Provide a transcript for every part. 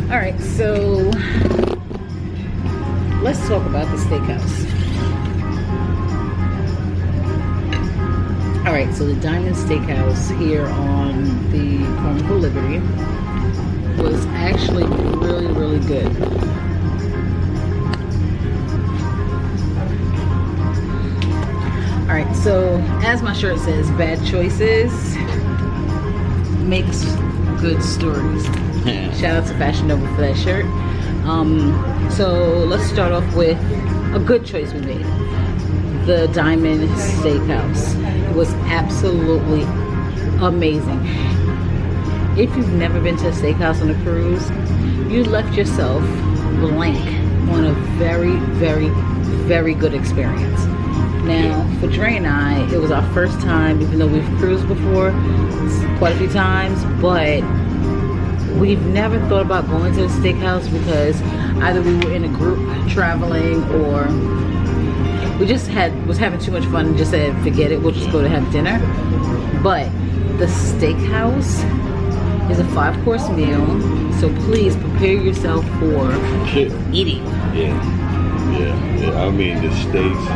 All right, so let's talk about the steakhouse. All right, so the Diamond Steakhouse here on the Carnival Liberty was actually really, really good. All right, so as my shirt says, bad choices makes good stories. Shout out to Fashion Nova for that shirt. So let's start off with a good choice we made. The Diamond Steakhouse was absolutely amazing. If you've never been to a steakhouse on a cruise, you left yourself blank on a very, very, very good experience. Now, for Dre and I, it was our first time, even though we've cruised before quite a few times, but we've never thought about going to a steakhouse because either we were in a group traveling or we just was having too much fun and just said, forget it, we'll just go to have dinner. But the steakhouse is a 5-course meal, so please prepare yourself for eating. Yeah. I mean, the steaks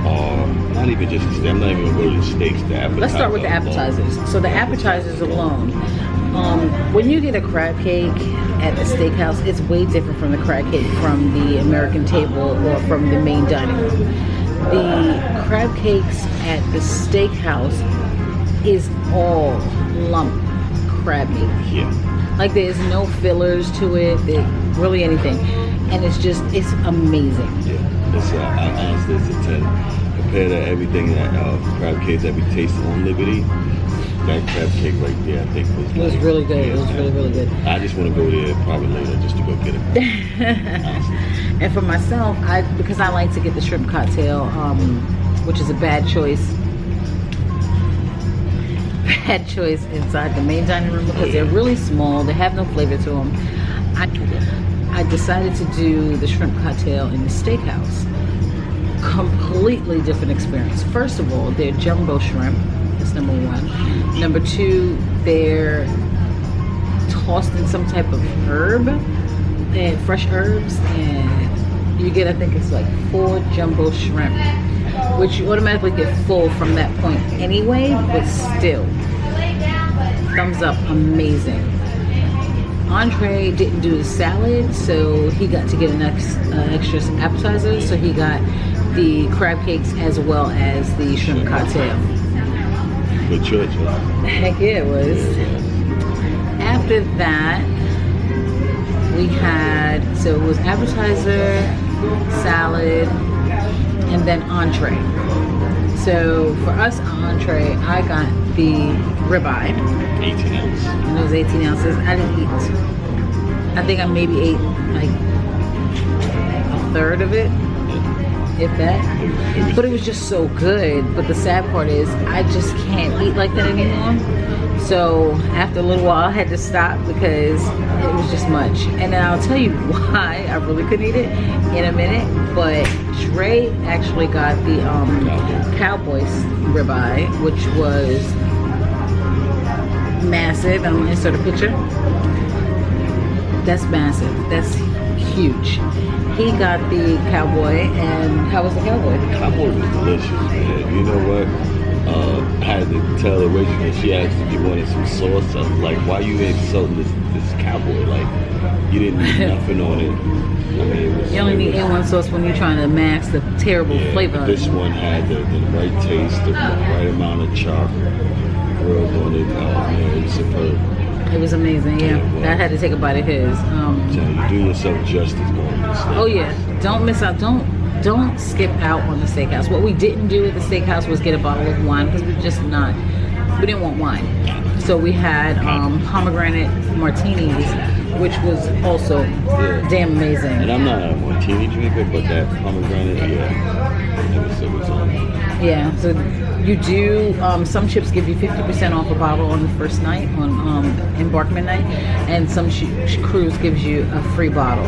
are not even just the steak. I'm not even gonna go to the steaks. The appetizers. Let's start with the appetizers. So the appetizers alone. When you get a crab cake at the steakhouse, it's way different from the crab cake from the American table or from the main dining room. The crab cakes at the steakhouse is all lump crab meat. Yeah. Like there's no fillers to it, really anything. And it's amazing. Yeah, it's honestly, it's a 10. Compared to everything that crab cakes that we tasted on Liberty, that crab cake right there, I think was really good. It was really, really good. I just want to go there probably later just to go get it. And for myself, because I like to get the shrimp cocktail, which is a bad choice. Bad choice inside the main dining room because they're really small. They have no flavor to them. I decided to do the shrimp cocktail in the steakhouse. Completely different experience. First of all, they're jumbo shrimp. That's number one. Number two, they're tossed in some type of herb and fresh herbs, and you get, I think it's like 4 jumbo shrimp, which you automatically get full from that point anyway, but still, thumbs up, amazing. Andre didn't do the salad, so he got to get an extra appetizer, so he got the crab cakes as well as the shrimp cocktail. Good choice. Heck yeah, it was. After that, we had, so it was appetizer, salad, and then entree. So for us entree, I got the ribeye. 18 ounces. And it was 18 ounces. I didn't eat. I think I maybe ate like a third of it, if that. But it was just so good. But the sad part is I just can't eat like that anymore. So after a little while I had to stop because it was just much. And then I'll tell you why I really couldn't eat it in a minute. But Dre actually got the Cowboys ribeye, which was massive. I'm gonna insert a picture. That's massive. That's huge. He got the Cowboy, and how was the Cowboy? The Cowboy was delicious, man. You know what? I had to tell the waitress, she asked if you wanted some sauce. I was like, why you insulting this Cowboy? Like, you didn't need nothing on it. I mean, it was, you only need A1 sauce when you're trying to mask the terrible flavor. This one had the right taste, the right amount of char grilled on it. Man, it was superb. It was amazing, yeah. I had to take a bite of his. You do yourself justice going to the steakhouse. Oh yeah, don't miss out. Don't skip out on the steakhouse. What we didn't do at the steakhouse was get a bottle of wine because we didn't want wine. So we had pomegranate martinis, which was also damn amazing. And I'm not a martini drinker, but that pomegranate, it was on. Yeah, so you do, some ships give you 50% off a bottle on the first night, on embarkment night, and some cruise gives you a free bottle.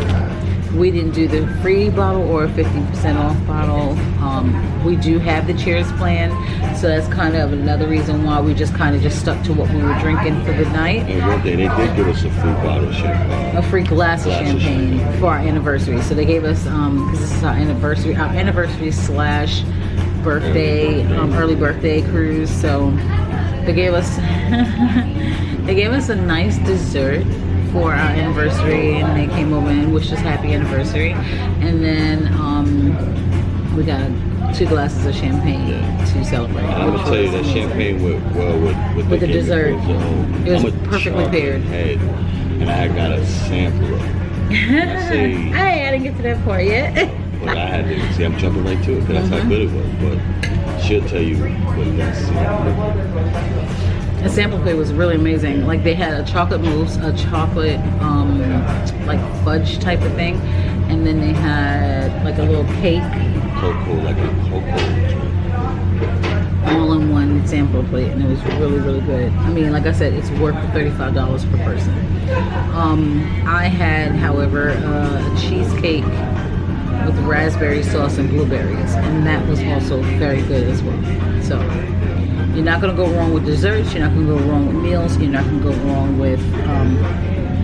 We didn't do the free bottle or 50% off bottle. We do have the cheers plan, so that's kind of another reason why we just kind of just stuck to what we were drinking for the night. And one thing, they did give us a free bottle of champagne. A free glass of champagne for our anniversary. So they gave us, because this is our anniversary slash birthday, early birthday cruise. So they gave us, they gave us a nice dessert for our anniversary, and they came over and wished us happy anniversary. And then we got 2 glasses of champagne to celebrate. And I'm gonna tell you that champagne went well with the dessert. It was perfectly paired. And I got a sampler. I didn't get to that part yet. But I had to see. I'm jumping right to it because that's how good it was. But she'll tell you what that sampler. The sample plate was really amazing. Like they had a chocolate mousse, a chocolate like fudge type of thing, and then they had like a little cake. Like a cocoa. All in one sample plate, and it was really, really good. I mean, like I said, it's worth $35 per person. I had, however, a cheesecake with raspberry sauce and blueberries, and that was also very good as well. So you're not gonna go wrong with desserts, you're not gonna go wrong with meals, you're not gonna go wrong with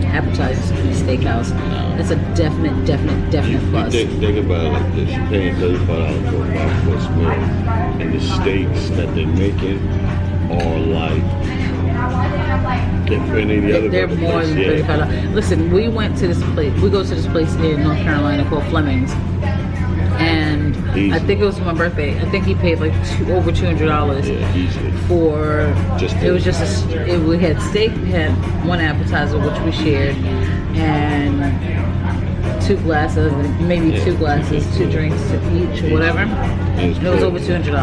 appetizers in the steakhouse. That's a definite plus. Think about it like this: you're paying $35 for a 5-course meal, and the steaks that they're making are like if any of the other. They're more than $35. Listen, we went to this place. We go to this place in North Carolina called Fleming's, and I think it was for my birthday. I think he paid like over $200 for. We had steak, we had one appetizer which we shared, and 2 glasses, maybe 2 glasses, 2 drinks each or whatever. And it was over $200,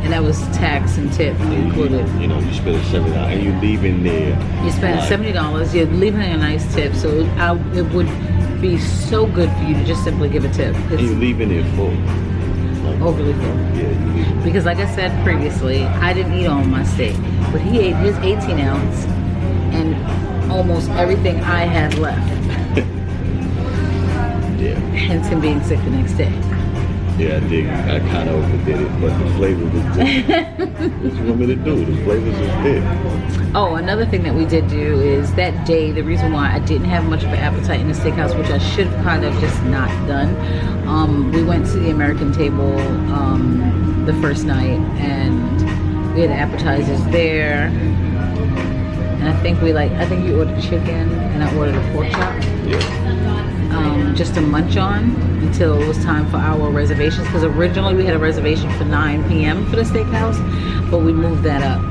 and that was tax and tip included. You know, you spend $70 and you leave in there. You spend $70. You're leaving a nice tip, so it would be so good for you to just simply give a tip. And you leave in there full. Overly full. Yeah, because like I said previously, I didn't eat all my steak, but he ate his 18 ounce and almost everything I had left. Yeah. Hence him being sick the next day. Yeah, I did. I kind of overdid it, but the flavor was good. What you want me to do? The flavors was good. Oh, another thing that we did do is that day, the reason why I didn't have much of an appetite in the steakhouse, which I should have kind of just not done, we went to the American table the first night, and we had appetizers there. And I think you ordered chicken, and I ordered a pork chop. Yeah. Just to munch on until it was time for our reservations, because originally we had a reservation for 9 p.m. for the steakhouse, but we moved that up.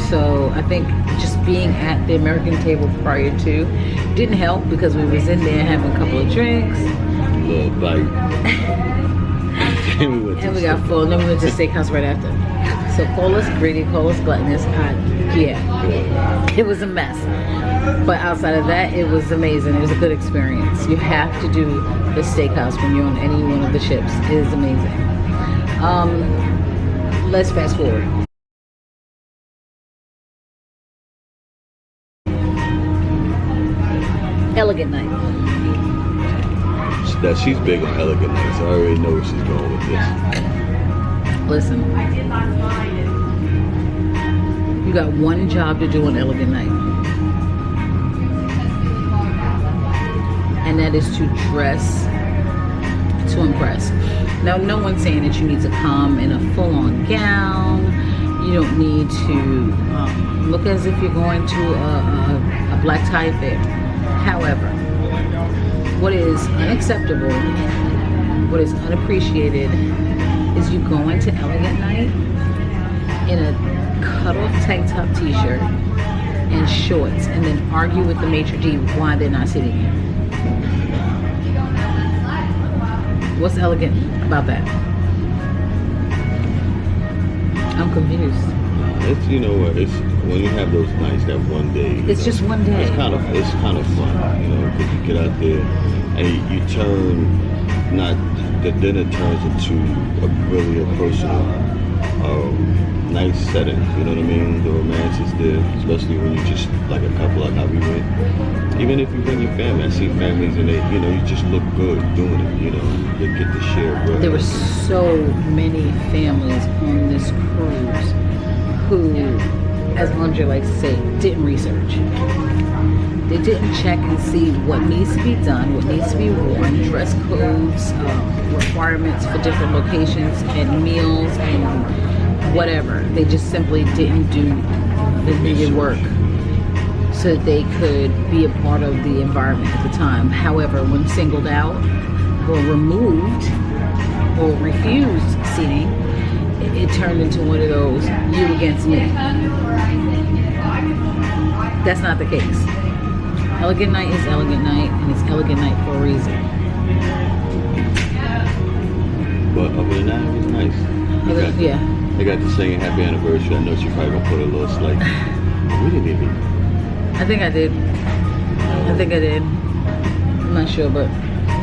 So I think just being at the American table prior to didn't help, because we was in there having a couple of drinks. Little bite. And we got full, and then we went to the steakhouse right after. So call us greedy, call us gluttonous. Yeah, it was a mess. But outside of that, it was amazing. It was a good experience. You have to do the steakhouse when you're on any one of the ships. It is amazing. Let's fast forward. Elegant night. She's big on elegant nights. I already know where she's going with this. Listen. You got one job to do on elegant night. And that is to dress to impress. Now, no one's saying that you need to come in a full-on gown. You don't need to look as if you're going to a black tie fair. However, what is unacceptable, what is unappreciated, is you go into elegant night in a cut-off tank top t-shirt and shorts, and then argue with the maitre d' why they're not sitting here. What's elegant about that? I'm confused. It's, you know what, it's when you have those nights, that one day. It's just one day. It's kind of fun, you know, because you get out there and you turn, not the dinner turns into a personal nice setting. You know what I mean? The romance is there, especially when you just like a couple like how we went. Even if you bring your family, I see families and they, you know, you just look good doing it. You know, they get to share. There were so many families on this cruise who, as Andre likes to say, didn't research. They didn't check and see what needs to be done, what needs to be worn, dress codes, requirements for different locations and meals and whatever. They just simply didn't do the needed work so that they could be a part of the environment at the time. However, when singled out or removed or refused seating, it turned into one of those you against me. That's not the case. Elegant night is elegant night, and it's elegant night for a reason. But other than that, it was nice. They got to sing happy anniversary. I know she probably gonna put a little slight. We didn't even. I think I did. I'm not sure, but.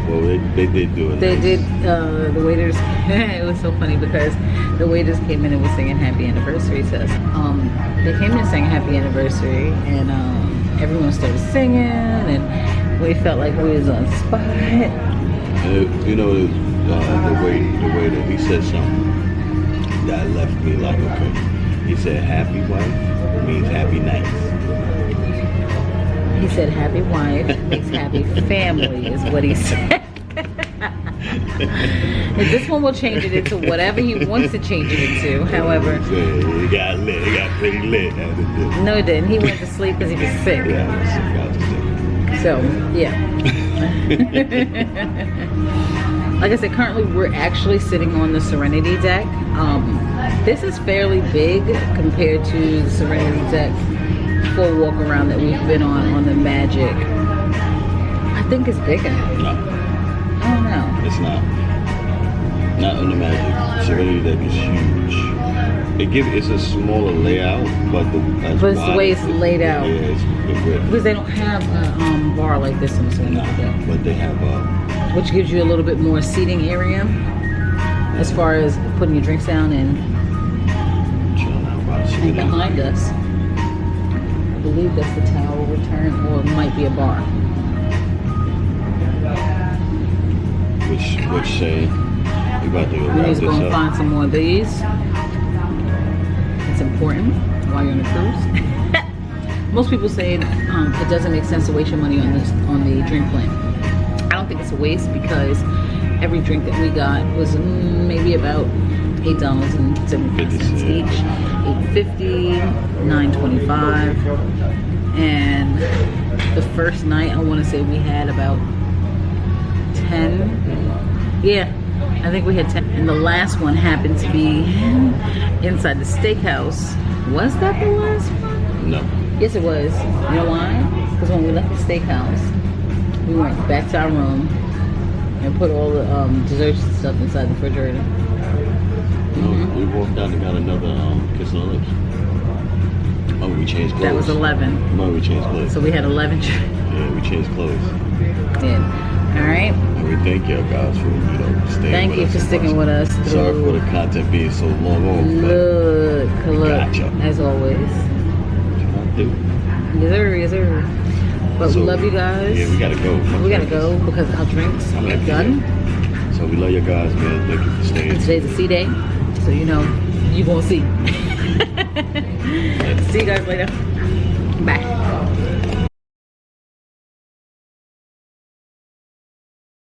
Well, they did do it. They did. The waiters. It was so funny because the waiters came in and was singing happy anniversary to us. They came in and sang happy anniversary, and everyone started singing, and we felt like we was on spot. You know, the way that he said something that left me like, okay. He said, "Happy wife means happy nights." He said, "Happy wife makes happy family," is what he said. And this one will change it into whatever he wants to change it into. However, it got lit. It got pretty lit. No, it didn't. He went to sleep because he was sick. Yeah, I was sick. So, yeah. Like I said, currently we're actually sitting on the Serenity deck. This is fairly big compared to the Serenity deck full walk around that we've been on the Magic. I think it's bigger. No. I don't know. It's not. Not on the Magic. Serenity deck is huge. It's a smaller layout, but it's the way it's laid out. Yeah, it's because they don't have a bar like this in the Serenity deck. But they have which gives you a little bit more seating area as far as putting your drinks down and behind us. I believe that's the towel return, or it might be a bar. Which say we about to go We wrap need to this go and up. find some more of these. It's important while you're on a cruise. Most people say it doesn't make sense to waste your money on the drink plan. I don't think it's a waste because every drink that we got was maybe about $8.75 each. $8.50, $9.25, and the first night I want to say we had about 10. Yeah, I think we had 10. And the last one happened to be inside the steakhouse. Was that the last one? No. Yes, it was. You know why? Because when we left the steakhouse, we went back to our room and put all the desserts and stuff inside the refrigerator. No, we walked out and got another kiss on the lips. Oh, we changed clothes. That was 11. No, we changed clothes. So we had 11. Yeah, we changed clothes. Yeah. All right. And we thank y'all guys for staying. Thank with you us for so sticking much. with us. Sorry for the content being so long on. Look, Gotcha. as always. Yes, sir. But So, we love you guys. Yeah, we gotta go. We gotta go because our drinks I'm are empty. done. So we love you guys, man. Thank you for staying. And today's a sea day, so you know you gonna see. See you guys later.